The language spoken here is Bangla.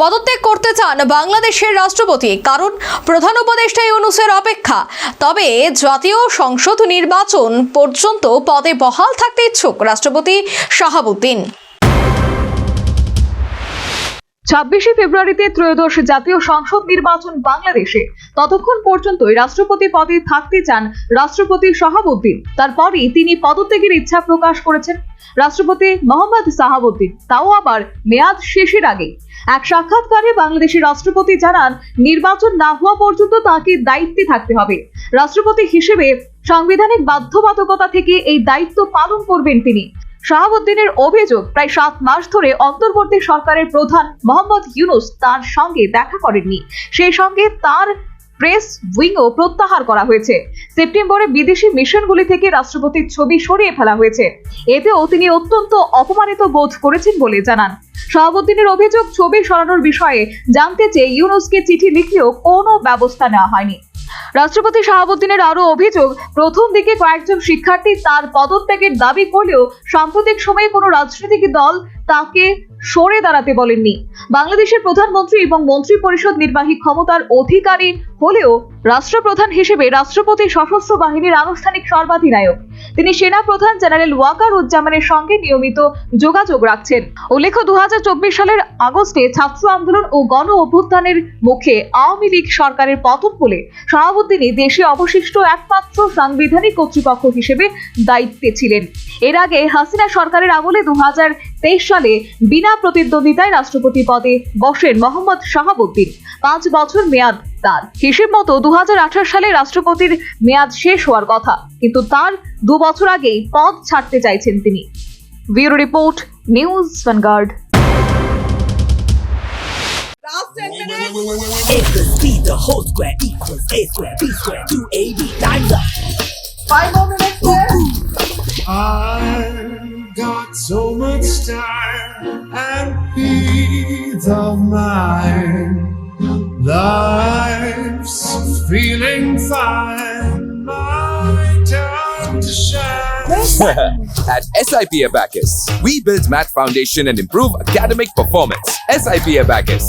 পদত্যাগ করতে চান বাংলাদেশের রাষ্ট্রপতি, কারণ প্রধান উপদেষ্টা ইউনূসের অপেক্ষা। তবে জাতীয় সংসদ নির্বাচন পর্যন্ত পদে বহাল থাকতে ইচ্ছুক রাষ্ট্রপতি শাহাবুদ্দিন। 26 ফেব্রুয়ারিতে ত্রয়োদশ জাতীয় সংসদ নির্বাচন বাংলাদেশে। ততক্ষণ পর্যন্তই রাষ্ট্রপতি পদে থাকতে চান রাষ্ট্রপতি শাহাবুদ্দিন। তারপরই তিনি পদত্যাগের ইচ্ছা প্রকাশ করেছেন রাষ্ট্রপতি মোহাম্মদ শাহাবুদ্দিন, তাও আবার মেয়াদ শেষের আগে। এক সাক্ষাৎকারে বাংলাদেশের রাষ্ট্রপতি জানান, নির্বাচন না হওয়া পর্যন্ত তাকে দায়িত্বে থাকতে হবে। রাষ্ট্রপতি হিসেবে সাংবিধানিক বাধ্যবাধকতা থেকে এই দায়িত্ব পালন করবেন তিনি। শাহাবুদ্দিনের অভিযোগ, প্রায় 7 মাস ধরে অন্তর্বর্তী সরকারের প্রধান মোহাম্মদ ইউনূস তার সঙ্গে দেখা করেননি। সেই সঙ্গে তার প্রেস উইংও প্রত্যাহার করা হয়েছে। সেপ্টেম্বরে বিদেশি মিশনগুলি থেকে রাষ্ট্রপতির ছবি সরিয়ে ফেলা হয়েছে। এতেও তিনি অত্যন্ত অপমানিত বোধ করেছেন বলে জানান। শাহাবুদ্দিনের অভিযোগ, ছবি সরানোর বিষয়ে জানতে চেয়ে ইউনূসকে চিঠি লিখলেও কোনো ব্যবস্থা নেওয়া হয়নি। রাষ্ট্রপতি শাহাবুদ্দিনের আরো অভিযোগ, প্রথম দিকে কয়েকজন শিক্ষার্থী তার পদত্যাগের দাবি করলেও সাম্প্রতিক সময়ে কোনো রাজনৈতিক দল তাকে সরে দাঁড়াতে বলেননি। বাংলাদেশের প্রধানমন্ত্রী এবং মন্ত্রী পরিষদ নির্বাহী ক্ষমতার অধিকারী হলেও রাষ্ট্রপ্রধান হিসেবে রাষ্ট্রপতি সশস্ত্র বাহিনীর আনুষ্ঠানিক সর্বাধিনায়ক। তিনি সেনা প্রধান জেনারেল ওয়াকারুজ্জামানের সঙ্গে নিয়মিত যোগাযোগ রাখছেন। উল্লেখ্য, 2024 সালের আগস্টে ছাত্র আন্দোলন ও গণ অভ্যুত্থানের মুখে আওয়ামী লীগ সরকারের পতন হলে শাহাবুদ্দিনই দেশে অবশিষ্ট একমাত্র সাংবিধানিক কর্তৃপক্ষ হিসেবে দায়িত্বে ছিলেন। এর আগে হাসিনা সরকারের আমলে 2023 সালে বিনা প্রতিদ্বন্দ্বিতায় রাষ্ট্রপতি পদে বসেন মোহাম্মদ শাহাবুদ্দিন। 5 বছর মেয়াদ তার। হিসেব মতো 2018 সালে রাষ্ট্রপতির মেয়াদ শেষ হওয়ার কথা, কিন্তু তার 2 বছর আগেই পদ ছাড়তে চাইছেন তিনি। Bureau report, news vanguard. A plus B, the whole square equals A square, B square, 2AB, times up. 5 more minutes there. I've got so much time and peace of mind. Life's feeling fine. My time to shine. At SIP Abacus, we build math foundation and improve academic performance. SIP Abacus,